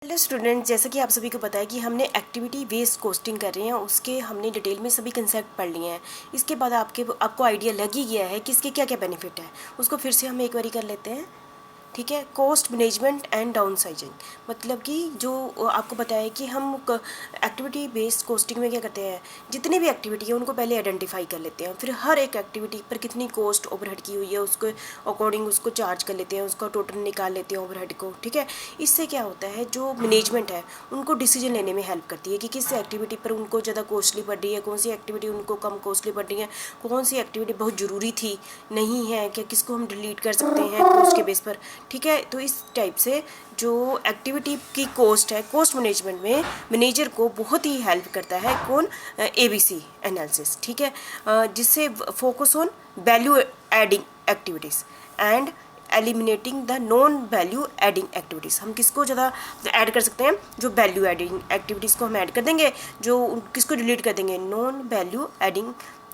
Hello student, जैसा कि आप सभी को पता है कि हमने एक्टिविटी बेस्ड कोस्टिंग कर रहे हैं, उसके हमने डिटेल में सभी कंसेप्ट पढ़ लिए हैं। इसके बाद आपको आइडिया लग ही गया है कि इसके क्या क्या बेनिफिट है। उसको फिर से हम एक बारी कर लेते हैं। ठीक है, cost management and down sizing, मतलब कि जो आपको पता है कि हम एक्टिविटी बेस्ड कोस्टिंग में क्या करते हैं, जितनी भी एक्टिविटी है उनको पहले आइडेंटिफाई कर लेते हैं, फिर हर एक एक्टिविटी पर कितनी कॉस्ट ओवरहेड की हुई है उसको अकॉर्डिंग उसको चार्ज कर लेते हैं, उसका टोटल निकाल लेते हैं ओवरहेड को। ठीक है, इससे क्या होता है, जो मैनेजमेंट है उनको डिसीजन लेने में हेल्प करती है कि किस एक्टिविटी पर उनको ज़्यादा कॉस्टली पड़ रही है, कौन सी एक्टिविटी उनको कम कॉस्टली पड़ रही है, कौन सी एक्टिविटी बहुत ज़रूरी थी नहीं है, क्या किसको हम डिलीट कर सकते हैं कॉस्ट के बेस पर। ठीक है, तो इस टाइप से जो एक्टिविटी की कॉस्ट है, कॉस्ट मैनेजमेंट में मैनेजर को बहुत ही हेल्प करता है कौन, ABC एनालिसिस। ठीक है, जिससे focus on value adding activities and eliminating the non value adding activities. हम किसको ज़्यादा ऐड कर सकते हैं, जो वैल्यू एडिंग एक्टिविटीज़ को हम ऐड कर देंगे, जो किसको डिलीट कर देंगे, नॉन वैल्यू एडिंग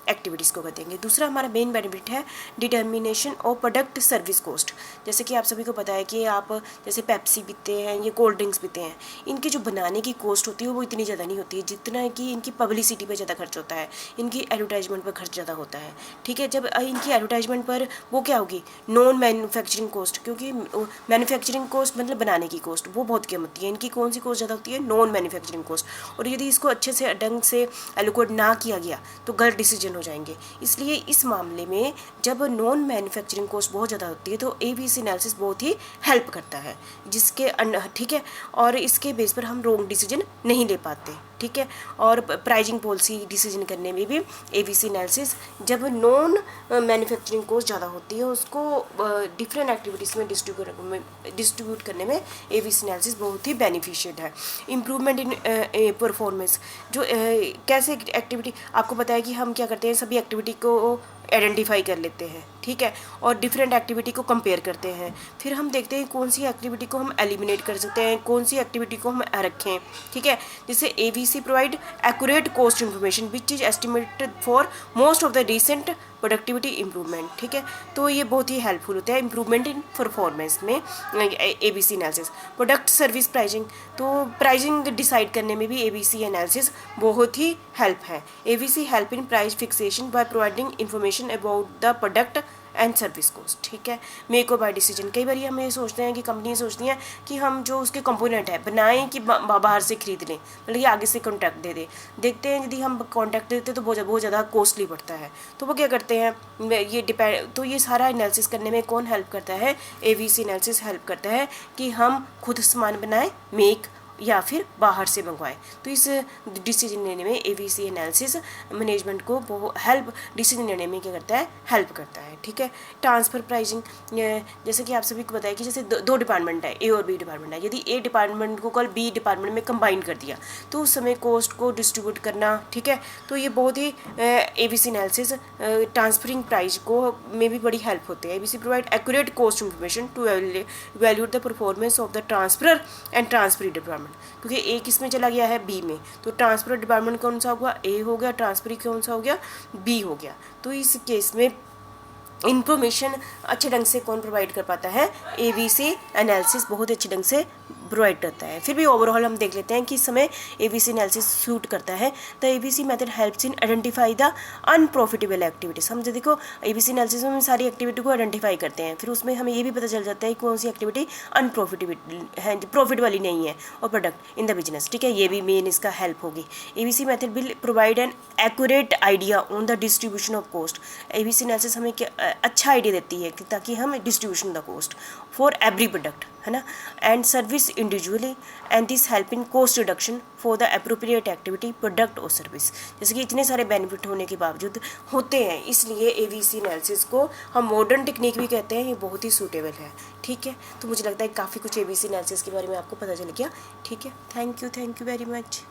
एक्टिविटीज़ को कर देंगे। दूसरा हमारा मेन बेनिफिट है determination of product service cost. जैसे कि आप सभी को पता है कि आप जैसे पेप्सी पीते हैं, ये कोल्ड ड्रिंक्स पीते हैं, इनकी जो बनाने की कॉस्ट होती है वो इतनी ज़्यादा नहीं होती है जितना कि इनकी पब्लिसिटी पर ज़्यादा खर्च होता है, इनकी एडवर्टाइजमेंट पर खर्च ज़्यादा होता है। ठीक है, जब इनकी एडवर्टाइजमेंट पर वो क्या होगी, नॉन मैन्युफैक्चरिंग कॉस्ट, क्योंकि मैन्युफैक्चरिंग कॉस्ट मतलब बनाने की कॉस्ट वो बहुत कम होती है, इनकी कौन सी कॉस्ट ज़्यादा होती है, नॉन मैन्युफैक्चरिंग कॉस्ट। और यदि इसको अच्छे से ढंग से एलोकेट ना किया गया तो गलत डिसीजन हो जाएंगे। इसलिए इस मामले में जब नॉन मैन्युफैक्चरिंग कॉस्ट बहुत ज़्यादा होती है तो ABC एनालिसिस बहुत ही हेल्प करता है, जिसके ठीक है, और इसके बेस पर हम रॉन्ग डिसीजन नहीं ले पाते। ठीक है, और प्राइजिंग पॉलिसी डिसीजन करने में भी ABC एनालिसिस, जब नॉन मैन्युफैक्चरिंग कॉस्ट ज़्यादा होती है उसको डिफरेंट एक्टिविटीज़ में डिस्ट्रीब्यूट करने में ABC एनालिसिस बहुत ही बेनिफिशियल है। इम्प्रूवमेंट इन परफॉर्मेंस, जो कैसे एक्टिविटी, आपको पता है कि हम क्या करते हैं, सभी एक्टिविटी को आइडेंटिफाई कर लेते हैं। ठीक है, और डिफरेंट एक्टिविटी को कंपेयर करते हैं, फिर हम देखते हैं कौन सी एक्टिविटी को हम एलिमिनेट कर सकते हैं, कौन सी एक्टिविटी को हम रखें। ठीक है, जिससे ABC provide accurate cost information which is estimated for most of the recent productivity improvement. ठीक है, तो ये बहुत ही हेल्पफुल होता है इम्प्रूवमेंट इन परफॉर्मेंस में ABC analysis. Product service pricing, तो प्राइजिंग डिसाइड करने में भी ABC एनालिसिस बहुत ही हेल्प है। ABC help in price fixation by providing information about the product and service cost. ठीक है, मेक और बाय डिसीजन, कई बार हम ये सोचते हैं कि कंपनी सोचती हैं कि हम जो उसके कंपोनेंट है बनाएं कि बाहर से खरीद लें, मतलब ये आगे से कॉन्ट्रैक्ट दे दें। देखते हैं यदि हम कॉन्ट्रैक्ट देते हैं तो बहुत ज़्यादा कॉस्टली पड़ता है, तो वो क्या करते हैं, ये डिपेंड, तो ये सारा एनालिसिस करने में कौन हेल्प करता है, ABC एनालिसिस हेल्प करता है कि हम खुद सामान बनाएं, मेक, या फिर बाहर से मंगवाएं। तो इस डिसीजन लेने में ABC एनालिसिस मैनेजमेंट को बहुत हेल्प, डिसीजन लेने में क्या करता है, हेल्प करता है। ठीक है, ट्रांसफ़र प्राइजिंग, जैसे कि आप सभी को बताया कि जैसे दो डिपार्टमेंट है, A और B डिपार्टमेंट है, यदि A डिपार्टमेंट को कल B डिपार्टमेंट में कंबाइन कर दिया तो उस समय कॉस्ट को डिस्ट्रीब्यूट करना। ठीक है, तो ये बहुत ही ABC एनालिसिस ट्रांसफरिंग प्राइस को में भी बड़ी हेल्प होती है। ABC provide accurate cost information to evaluate the performance of the transfer and transferee department, क्योंकि A किस में चला गया है, B में, तो ट्रांसफर डिपार्टमेंट कौन सा होगा, A हो गया, ट्रांसफरी कौन सा हो गया, B हो गया। तो इस केस में इंफॉर्मेशन अच्छे ढंग से कौन प्रोवाइड कर पाता है, ABC एनालिसिस बहुत अच्छे ढंग से प्रोवाइड करता है। फिर भी ओवरऑल हम देख लेते हैं कि इस समय ABC एनालिसिस सूट करता है। The ABC method helps in identify the unprofitable activities. हम जो देखो ABC एनालिसिस में सारी एक्टिविटी को आइडेंटिफाई करते हैं, फिर उसमें हमें ये भी पता चल जाता है कि कौन सी एक्टिविटी अनप्रॉफिटेबल है, प्रॉफिट वाली नहीं है, और प्रोडक्ट इन द बिजनेस। ठीक है, ये भी मेन इसका हेल्प होगी। ABC method will provide an accurate idea on the distribution of cost. ABC analysis हमें अच्छा आइडिया देती है कि ताकि हम distribution the cost for every product, है ना, and service individually, and this help in cost reduction for the appropriate activity, product और सर्विस। जैसे कि इतने सारे बेनिफिट होने के बावजूद होते हैं, इसलिए ABC एनालिसिस को हम मॉडर्न टेक्निक भी कहते हैं, ये बहुत ही सूटेबल है। ठीक है, तो मुझे लगता है काफ़ी कुछ ABC एनालिसिस के बारे में आपको पता चल गया। ठीक है, थैंक यू वेरी मच।